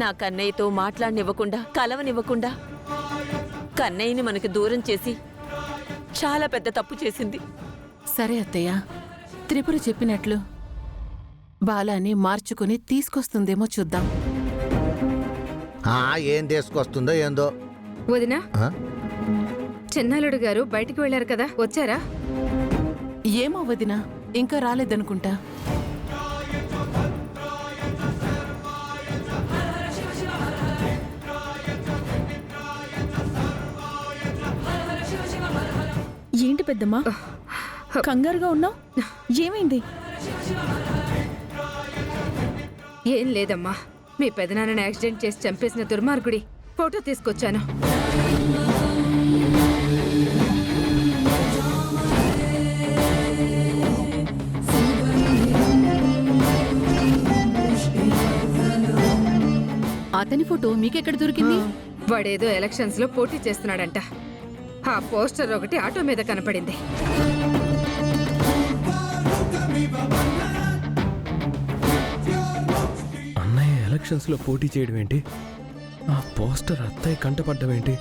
నా కన్నయ్యతో మాట్లాడనివ్వకుండా కలవనివ్వకుండా కన్నయ్యని మనకి దూరం చేసి చాలా పెద్ద తప్పు చేసింది. సరే అత్తయ్య, త్రిపుర చెప్పినట్లు బాలాని మార్చుకుని తీసుకొస్తుందేమో చూద్దాం. ఏం తీసుకొస్తుందో ఏందో. వదినా, చిన్నాలుడు గారు బయటికి వెళ్లారు కదా, వచ్చారా? ఏమో వదినా, ఇంకా రాలేదనుకుంటా. ఏంటి పెద్దమ్మా కంగారుగా ఉన్నావు? ఏమైంది? ఏం లేదమ్మా, మీ పెదనాన్నని యాక్సిడెంట్ చేసి చంపేసిన దుర్మార్గుడి ఫోటో తీసుకొచ్చాను. అతని ఫోటో మీకెక్కడ దొరికింది? వాడేదో ఎలక్షన్స్ లో పోటీ చేస్తున్నాడంట. ఆ పోస్టర్ ఒకటి ఆటో మీద కనపడింది. అన్నయ్య ఎలక్షన్స్ లో పోటీ చేయడం ఏంటి? ఆ పోస్టర్ అత్తయ్య కంటపడ్డం ఏంటి?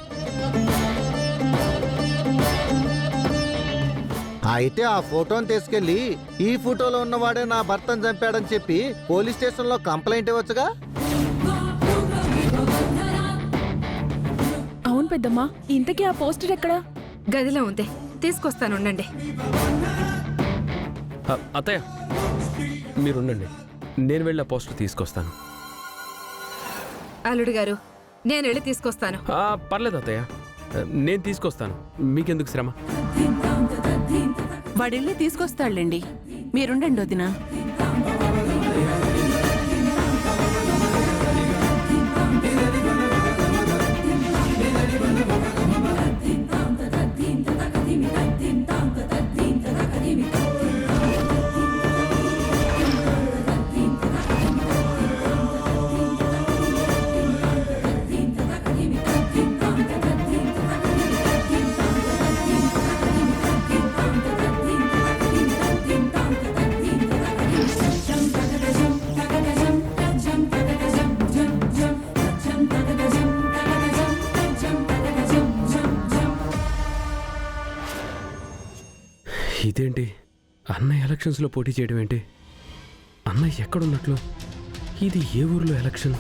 అయితే ఆ ఫోటోని తీసుకెళ్లి ఈ ఫోటోలో ఉన్నవాడే నా భర్తను చంపాడని చెప్పి పోలీస్ స్టేషన్ లో కంప్లైంట్ ఇవ్వచ్చుగా. అవును పెద్దమ్మా, ఇంతకీ ఆ పోస్టర్ ఎక్కడా? గదిలో ఉంది, తీసుకొస్తానుండండి. అత్తయ్య మీరుండండి, నేను వెళ్ళి ఆ పోస్టర్ తీసుకొస్తాను. అల్లుడు గారు, నేను వెళ్ళి తీసుకొస్తాను. పర్లేదు అత్తయ్య, నేను తీసుకొస్తాను, మీకెందుకు శ్రమ? వాడెళ్ళి తీసుకొస్తాడులేండి, మీరుండండి వదినా. ఇదేంటి, అన్నయ్య ఎలక్షన్స్లో పోటీ చేయడం ఏంటి? అన్నయ్య ఎక్కడున్నట్లు? ఇది ఏ ఊర్లో ఎలక్షన్?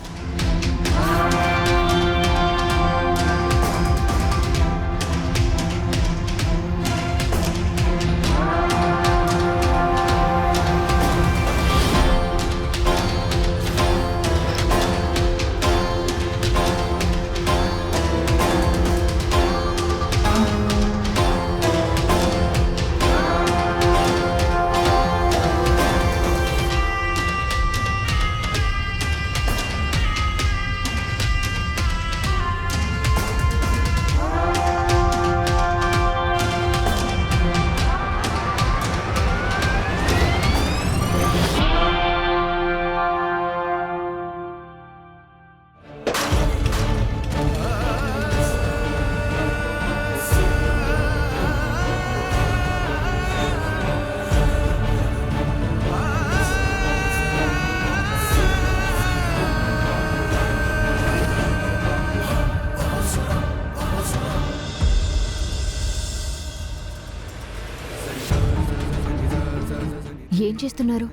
ఏం చేస్తున్నారు?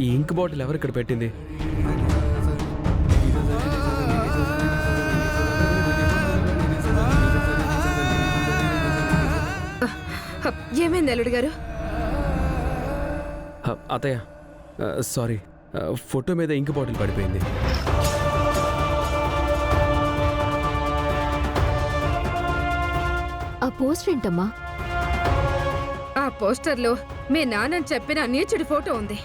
ఈ ఇంక్ బాటిల్ ఎవరు ఇక్కడ పెట్టింది? ఏమైంది అల్లుడు గారు? అత్తయ్య సారీ, ఫోటో మీద ఇంక్ బాటిల్ పడిపోయింది. ఆ పోస్టర్ ఏంటమ్మా? ఆ పోస్టర్లో మీ నాన్నని చెప్పిన నీచుడి ఫోటో ఉంది.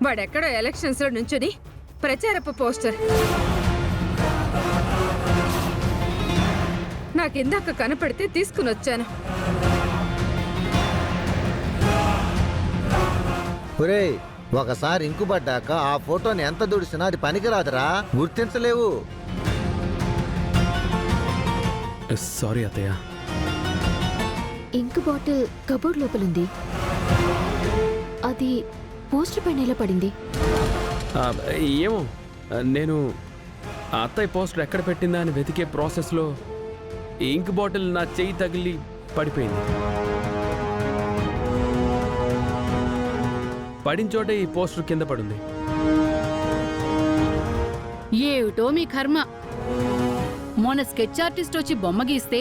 వాడెక్కడో ఎలక్షన్స్ లో నుంచుని ప్రచారపు పోస్టర్. నాకిందాక కనపడితే తీసుకుని వచ్చాను. ఒరేయ్, ఒకసారి ఇంకుబడ్డాక ఆ ఫోటోని ఎంత దుడిసినా అది పనికిరాదురా, గుర్తించలేవు. సారీ అత్తయ్య. ఇంక్ బాటిల్ కబోర్డ్ లోపలుంది. అది పోస్టర్ పైన ఎలా పడింది? ఏమో, నేను ఆ అత్తయ్య పోస్టర్ ఎక్కడ పెట్టిందా అని వెతికే ప్రాసెస్లో ఈ ఇంక్ బాటిల్ నా చెయ్యి తగిలి పడిపోయింది. పడిన చోటే ఈ పోస్టర్ కింద పడుంది. ఏమిటో మీ కర్మ. మొన్న స్కెచ్ ఆర్టిస్ట్ వచ్చి బొమ్మ గీస్తే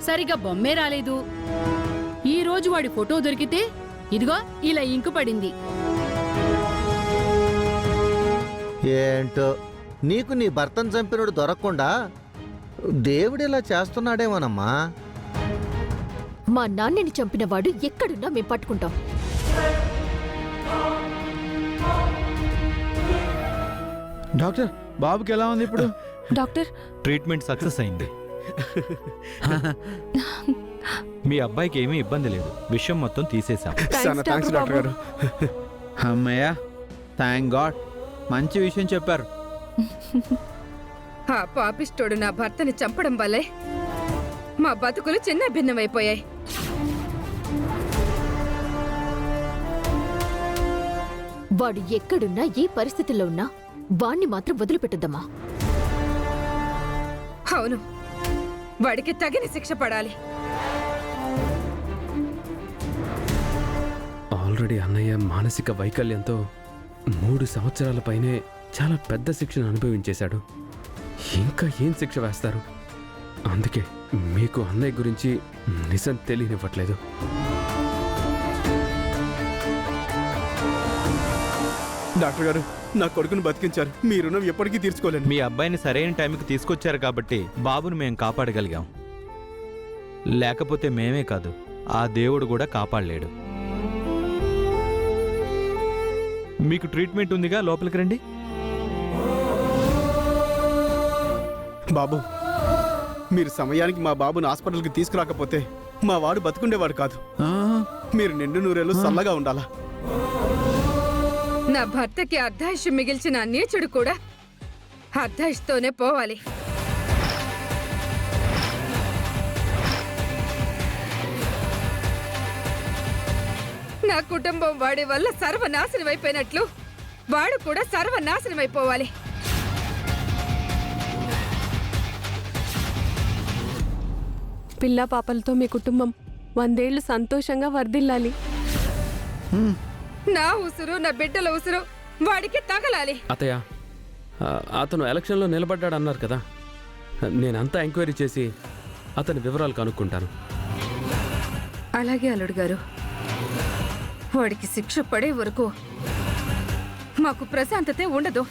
సరిగా బొమ్మే రాలేదు. ఈ రోజు వాడి ఫోటో దొరికితే ఇదిగో ఇలా ఇంకు పడింది. ఏంటో నీకు నీ భర్తను చంపినోడు దొరకకుండా దేవుడు ఇలా చేస్తున్నాడేమోనమ్మా. మా నాన్నని చంపిన వాడు ఎక్కడున్నా మేం పట్టుకుంటాం. డాక్టర్ బాబుకి ఎలా ఉంది ఇప్పుడు? డాక్టర్ ట్రీట్మెంట్ సక్సెస్ అయింది. మీ అబ్బాయికి ఏమీ ఇబ్బంది లేదు. విషయం మొత్తం తీసేశాం. చాలా థ్యాంక్స్ డాక్టర్ గారు. అమ్మయ్య, థ్యాంక్ గాడ్, మంచి విషయం చెప్పారు. ఆ పాపిష్టోడు నా భర్తని చంపడం వల్లే మా బతుకులు చిన్న భిన్నమైపోయాయి. వాడు ఎక్కడున్నా ఏ పరిస్థితుల్లో ఉన్నా వాణ్ణి మాత్రం వదిలిపెట్టద్దమ్మా. అవును, వాడికి తగిన శిక్ష పడాలి. ఆల్రెడీ అన్నయ్య మానసిక వైకల్యంతో 3 సంవత్సరాల పైనే చాలా పెద్ద శిక్షను అనుభవించేశాడు. ఇంకా ఏం శిక్ష వేస్తారు? అందుకే మీకు అన్నయ్య గురించి నిజం తెలియనివ్వట్లేదు. డాక్టర్ గారు, నా కొడుకును బతికించారు. మీ రుణం ఎప్పటికీ తీర్చుకోలేను. మీ అబ్బాయిని సరైన టైంకి తీసుకొచ్చారు కాబట్టి బాబును మేము కాపాడగలిగాం. లేకపోతే మేమే కాదు, ఆ దేవుడు కూడా కాపాడలేడు. మీకు ట్రీట్మెంట్ ఉందిగా, లోపలికి రండి. బాబు, మీరు సమయానికి మా బాబుని హాస్పిటల్కి తీసుకురాకపోతే మా వాడు బతుకుండేవాడు కాదు. మీరు నిండు నూరేళ్ళు చల్లగా ఉండాలా. నా భర్తకి అర్ధాయుష్ మిగిల్చిన నీచుడు కూడా అర్ధాయుష్తోనే పోవాలి. నా కుటుంబం వాడి వల్ల సర్వనాశనమైపోయినట్లు వాడు కూడా సర్వనాశనమైపోవాలి. పిల్లా పాపలతో మీ కుటుంబం 100 ఏళ్లు సంతోషంగా వర్ధిల్లాలి. నా ఉసురు, నా బిడ్డల ఉసురు వాడికి తగలాలి. అత్తయ్య, అతను ఎలక్షన్లో నిలబడ్డాడు అన్నారు కదా, నేనంతా ఎంక్వైరీ చేసి అతని వివరాలు కనుక్కుంటాను. అలాగే అల్లుడు గారు, వాడికి శిక్ష పడే వరకు మాకు ప్రశాంతతే ఉండదు.